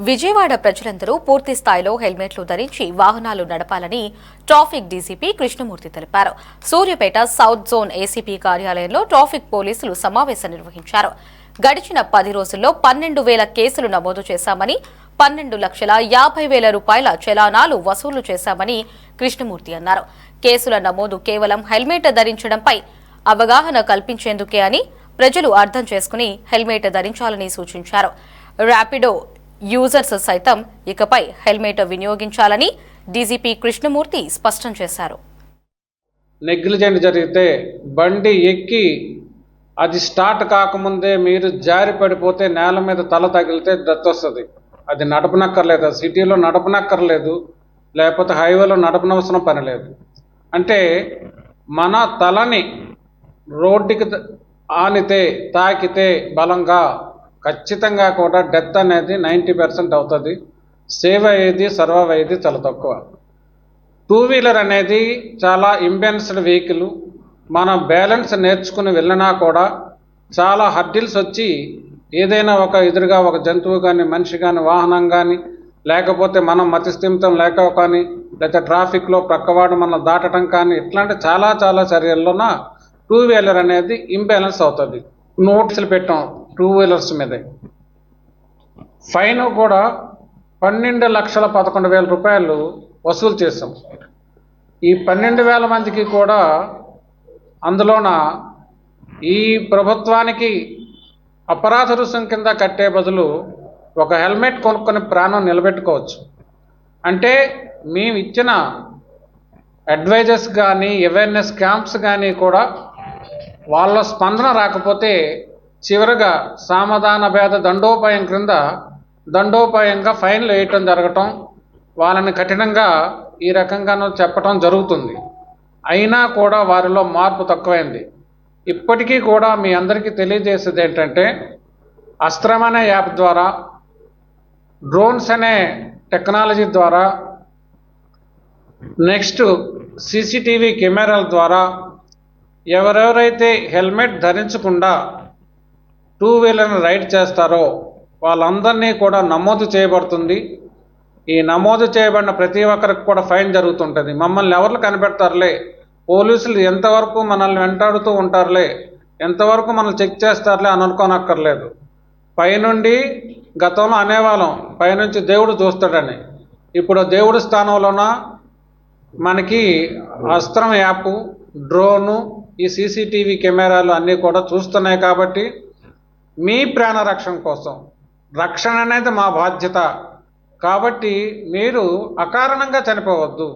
విజయవాడ ప్రజలందరూ పూర్తి స్థాయిలో హెల్మెట్లు ధరించి వాహనాలు నడపాలని ట్రాఫిక్ డీసీపీ కృష్ణమూర్తి తెలిపారు. సూర్యాపేట సౌత్ జోన్ ఏసీపీ కార్యాలయంలో ట్రాఫిక్ పోలీసులు సమావేశం నిర్వహించారు. గడిచిన 10 రోజుల్లో 12,000 కేసులు నమోదు చేశామని, 12,50,000 రూపాయల చలానాలు వసూలు చేశామని కృష్ణమూర్తి అన్నారు. కేసుల నమోదు కేవలం హెల్మెట్ ధరించడంపై అవగాహన కల్పించేందుకే అని ప్రజలు అర్థం చేసుకుని హెల్మెట్ ధరించాలని సూచించారు. ర్యాపిడో యూజర్స్ సైతం ఇకపై హెల్మెట్ వినియోగించాలని డీజీపీ కృష్ణమూర్తి స్పష్టం చేశారు. నెగ్లిజెంట్ జరిగితే బండి ఎక్కి అది స్టార్ట్ కాకముందే మీరు జారి పడిపోతే నేల మీద తల తగిలితే డెత్ వస్తుంది. అది నడపనక్కర్లేదు, సిటీలో నడపనక్కర్లేదు, లేకపోతే హైవేలో నడపనవసరం పని లేదు. అంటే మన తలని రోడ్డుకి ఆనితే తాకితే బలంగా ఖచ్చితంగా కూడా డెత్ అనేది 90% అవుతుంది. సేవ్ అయ్యేది సర్వైవ్ అయ్యేది చాలా తక్కువ. 2 వీలర్ అనేది చాలా ఇంబ్యాలెన్స్డ్ వెహికల్. మనం బ్యాలెన్స్ నేర్చుకుని వెళ్ళినా కూడా చాలా హర్డిల్స్ వచ్చి ఏదైనా ఒక ఎదురుగా ఒక జంతువు కానీ మనిషి కానీ వాహనం కానీ లేకపోతే మనం మతిస్థిమితం లేక కానీ లేకపోతే ట్రాఫిక్లో ప్రక్కవాడు మనం దాటడం కానీ ఇట్లాంటి చాలా చర్యల్లోన 2 వీలర్ అనేది ఇంబ్యాలెన్స్ అవుతుంది. నోటీసులు పెట్టాం 2 వీలర్స్ మీదే. ఫైన్ కూడా 12,11,000 రూపాయలు వసూలు చేసాం. ఈ 12,000 మందికి కూడా అందులోన ఈ ప్రభుత్వానికి అపరాధ రుసుం కింద కట్టే బదులు ఒక హెల్మెట్ కొనుక్కొని ప్రాణం నిలబెట్టుకోవచ్చు. అంటే మేము ఇచ్చిన అడ్వైజర్స్ కానీ అవేర్నెస్ క్యాంప్స్ కానీ కూడా వాళ్ళ స్పందన రాకపోతే చివరిగా సామధాన భేద దండోపాయం క్రింద దండోపాయంగా ఫైన్లు వేయటం జరగటం, వాళ్ళని కఠినంగా ఈ రకంగానూ చెప్పటం జరుగుతుంది. అయినా కూడా వారిలో మార్పు తక్కువైంది. ఇప్పటికీ కూడా మీ అందరికీ తెలియజేసేది ఏంటంటే అస్త్రం అనే యాప్ ద్వారా, డ్రోన్స్ అనే టెక్నాలజీ ద్వారా, నెక్స్ట్ సీసీటీవీ కెమెరాల ద్వారా ఎవరెవరైతే హెల్మెట్ ధరించకుండా 2 వీలర్ని రైడ్ చేస్తారో వాళ్ళందరినీ కూడా నమోదు చేయబడుతుంది. ఈ నమోదు చేయబడిన ప్రతి ఒక్కరికి కూడా ఫైన్ జరుగుతుంటుంది. మమ్మల్ని ఎవరు కనిపెడతారులే, పోలీసులు ఎంతవరకు మనల్ని వెంటాడుతూ ఉంటారులే, ఎంతవరకు మనల్ని చెక్ చేస్తారులే అని అనుకోనక్కర్లేదు. పైనుండి గతంలో అనేవాళ్ళం పైనుంచి దేవుడు చూస్తాడని. ఇప్పుడు దేవుడి స్థానంలోన మనకి అస్త్రం యాప్, డ్రోను, ఈ సీసీటీవీ కెమెరాలు అన్నీ కూడా చూస్తున్నాయి. కాబట్టి మీ ప్రాణ రక్షణ కోసం, రక్షణ అనేది మా బాధ్యత. కాబట్టి మీరు అకారణంగా చనిపోవద్దు.